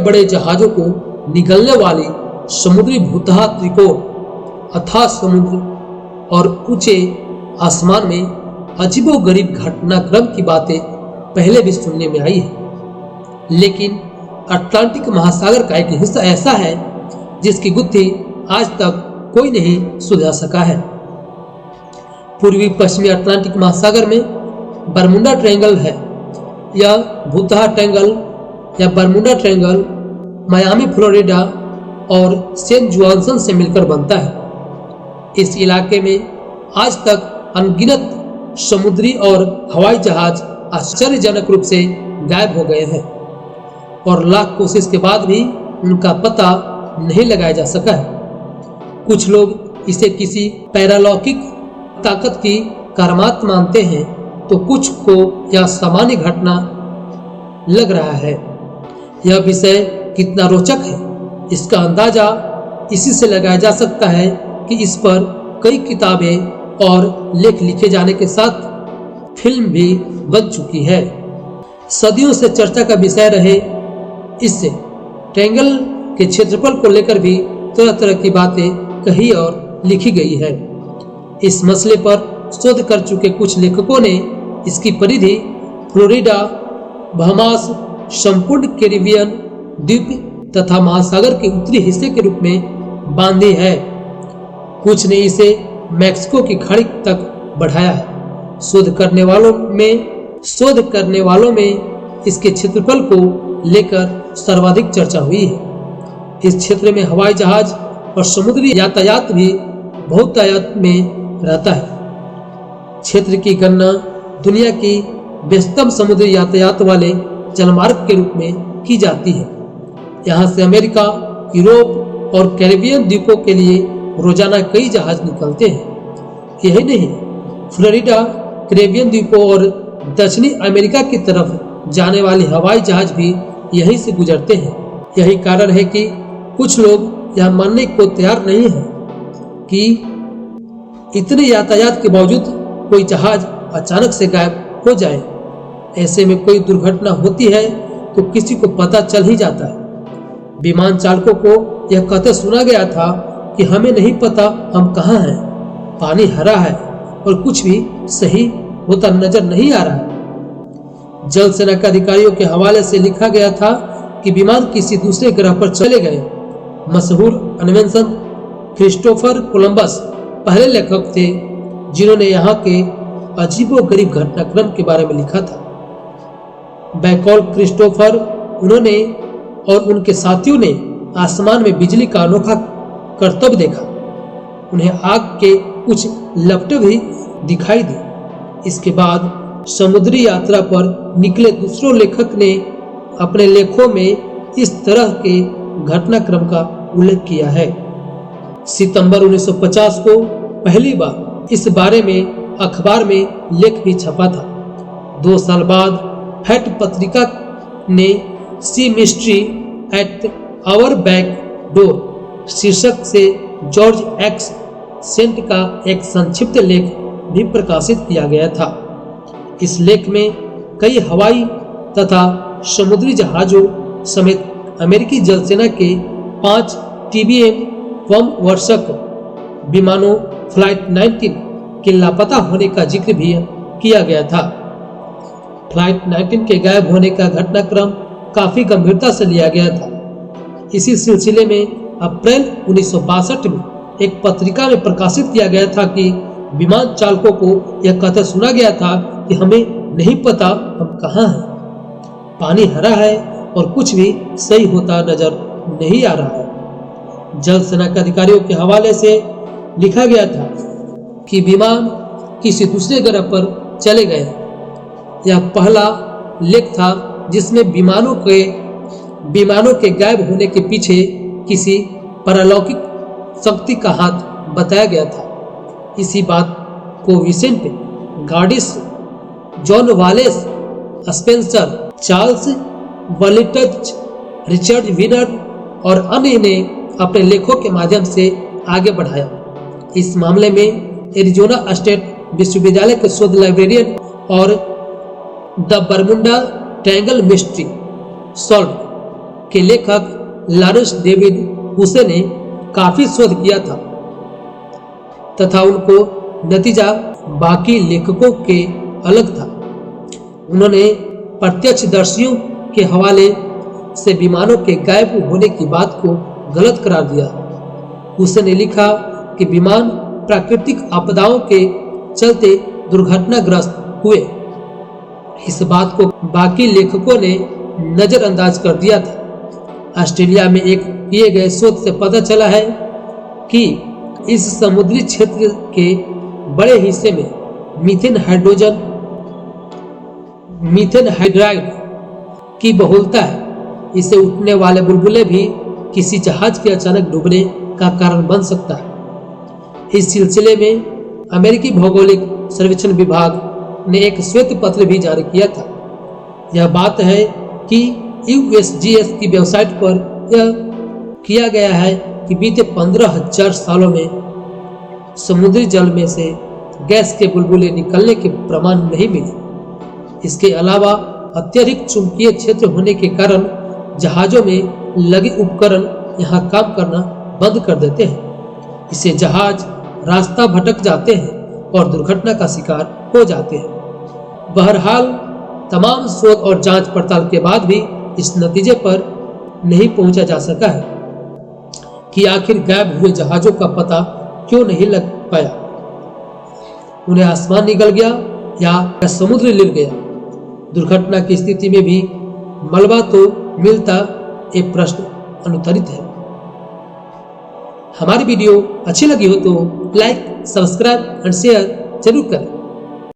बड़े जहाजों को निगलने वाली समुद्री भूतहा त्रिकोण, अथाह समुद्र और ऊंचे आसमान में अजीबोगरीब घटनाक्रम की बातें पहले भी सुनने में आई है, लेकिन अटलांटिक महासागर का एक हिस्सा ऐसा है जिसकी गुत्थी आज तक कोई नहीं सुलझा सका है। पूर्वी पश्चिमी अटलांटिक महासागर में बरमुडा ट्रायंगल है। यह भूतहा ट्रायंगल या बरमुडा ट्रायंगल मायामी, फ्लोरिडा और सेंट जुआनसन से मिलकर बनता है। इस इलाके में आज तक अनगिनत समुद्री और हवाई जहाज आश्चर्यजनक रूप से गायब हो गए हैं और लाख कोशिश के बाद भी उनका पता नहीं लगाया जा सका है। कुछ लोग इसे किसी पैरालौकिक ताकत की करामात मानते हैं, तो कुछ को यह सामान्य घटना लग रहा है। यह विषय कितना रोचक है, इसका अंदाजा इसी से लगाया जा सकता है कि इस पर कई किताबें और लेख लिखे जाने के साथ फिल्म भी बन चुकी है। सदियों से चर्चा का विषय रहे इससे ट्रायंगल के क्षेत्रफल को लेकर भी तरह तरह की बातें कही और लिखी गई है। इस मसले पर शोध कर चुके कुछ लेखकों ने इसकी परिधि फ्लोरिडा, बहामास, संपूर्ण कैरिबियन द्वीप तथा महासागर के उत्तरी हिस्से के रूप में बांधी है। कुछ ने इसे मैक्सिको की खाड़ी तक बढ़ाया है। शोध करने वालों में इसके क्षेत्रफल को लेकर सर्वाधिक चर्चा हुई है। इस क्षेत्र में हवाई जहाज और समुद्री यातायात भी बहुतायत में रहता है। क्षेत्र की गणना दुनिया की व्यस्तम समुद्री यातायात वाले जलमार्ग के रूप में की जाती है। यहाँ से अमेरिका, यूरोप और कैरिबियन द्वीपों के लिए रोजाना कई जहाज निकलते हैं। यही नहीं, फ्लोरिडा, कैरिबियन द्वीपों और दक्षिणी अमेरिका की तरफ जाने वाले हवाई जहाज भी यहीं से गुजरते हैं। यही कारण है कि कुछ लोग यह मानने को तैयार नहीं है कि इतने यातायात के बावजूद कोई जहाज अचानक से गायब हो जाए। ऐसे में कोई दुर्घटना होती है तो किसी को पता चल ही जाता है। विमान चालकों को यह कहते सुना गया था कि हमें नहीं पता हम कहाँ हैं, पानी हरा है और कुछ भी सही होता नजर नहीं आ रहा है। जल सेना के अधिकारियों के हवाले से लिखा गया था कि विमान किसी दूसरे ग्रह पर चले गए। मशहूर अन्वेषक क्रिस्टोफर कोलंबस पहले लेखक थे जिन्होंने यहाँ के अजीबोगरीब घटनाक्रम के बारे में लिखा था। बैकॉल क्रिस्टोफर, उन्होंने और उनके साथियों ने आसमान में बिजली का अनोखा करतब देखा। उन्हें आग के कुछ लपटें भी दिखाई दी। इसके बाद समुद्री यात्रा पर निकले दूसरों लेखक ने अपने लेखों में इस तरह के घटनाक्रम का उल्लेख किया है। सितंबर 1950 को पहली बार इस बारे में अखबार में लेख भी छपा था। 2 साल बाद फैक्ट पत्रिका ने sea mystery at our back door शीर्षक से जॉर्ज एक्स सेंट का एक संक्षिप्त लेख भी प्रकाशित किया गया था। इस लेख में कई हवाई तथा समुद्री जहाजों समेत अमेरिकी जल सेना के 5 TBM बम वर्षक विमानों फ्लाइट 19 के लापता होने का जिक्र भी किया गया था। फ्लाइट 19 के गायब होने का घटनाक्रम काफी गंभीरता से लिया गया था। इसी सिलसिले में अप्रैल 1962 में एक पत्रिका में प्रकाशित किया गया था कि विमान चालकों को यह कहते सुना गया था कि हमें नहीं पता हम कहाँ हैं, पानी हरा है और कुछ भी सही होता नजर नहीं आ रहा है। जल सेना के अधिकारियों के हवाले से लिखा गया था कि विमान किसी दूसरे ग्रह पर चले गए। यह पहला लेख था जिसमें विमानों के गायब होने के पीछे किसी पारलौकिक शक्ति का हाथ बताया गया था। इसी बात को Vincent Gaddis, John Wallace, Spencer, Charles Berlitz, Richard Winer और अन्य ने अपने लेखों के माध्यम से आगे बढ़ाया। इस मामले में एरिजोना स्टेट विश्वविद्यालय के शोध लाइब्रेरियन और the Bermuda triangle mystery solve के लेखक लॉरेंस डेविड हुसे ने काफी शोध किया था तथा उनको नतीजा बाकी लेखकों के अलग था। उन्होंने प्रत्यक्षदर्शियों के हवाले से विमानों के गायब होने की बात को गलत करार दिया। उसने लिखा कि विमान प्राकृतिक आपदाओं के चलते दुर्घटनाग्रस्त हुए। इस बात को बाकी लेखकों ने नजरअंदाज कर दिया था। ऑस्ट्रेलिया में एक किए गए शोध से पता चला है कि इस समुद्री क्षेत्र के बड़े हिस्से में मीथेन हाइड्राइड की बहुलता है। इसे उठने वाले बुलबुले भी किसी जहाज के अचानक डूबने का कारण बन सकता है। इस सिलसिले में अमेरिकी भौगोलिक सर्वेक्षण विभाग ने एक श्वेत पत्र भी जारी किया था। यह बात है कि USGS की वेबसाइट पर यह किया गया है कि बीते 15,000 सालों में समुद्री जल में से गैस के बुलबुले निकलने के प्रमाण नहीं मिले। इसके अलावा अत्यधिक चुंबकीय क्षेत्र होने के कारण जहाजों में लगे उपकरण यहाँ काम करना बंद कर देते हैं। इससे जहाज रास्ता भटक जाते हैं और दुर्घटना का शिकार हो जाते हैं। बहरहाल तमाम शोध और जांच पड़ताल के बाद भी इस नतीजे पर नहीं पहुंचा जा सका है कि आखिर गायब हुए जहाजों का पता क्यों नहीं लग पाया। उन्हें आसमान निगल गया या समुद्र लिल गया। दुर्घटना की स्थिति में भी मलबा तो मिलता, एक प्रश्न अनुत्तरित है। हमारी वीडियो अच्छी लगी हो तो लाइक, सब्सक्राइब एंड शेयर जरूर करें।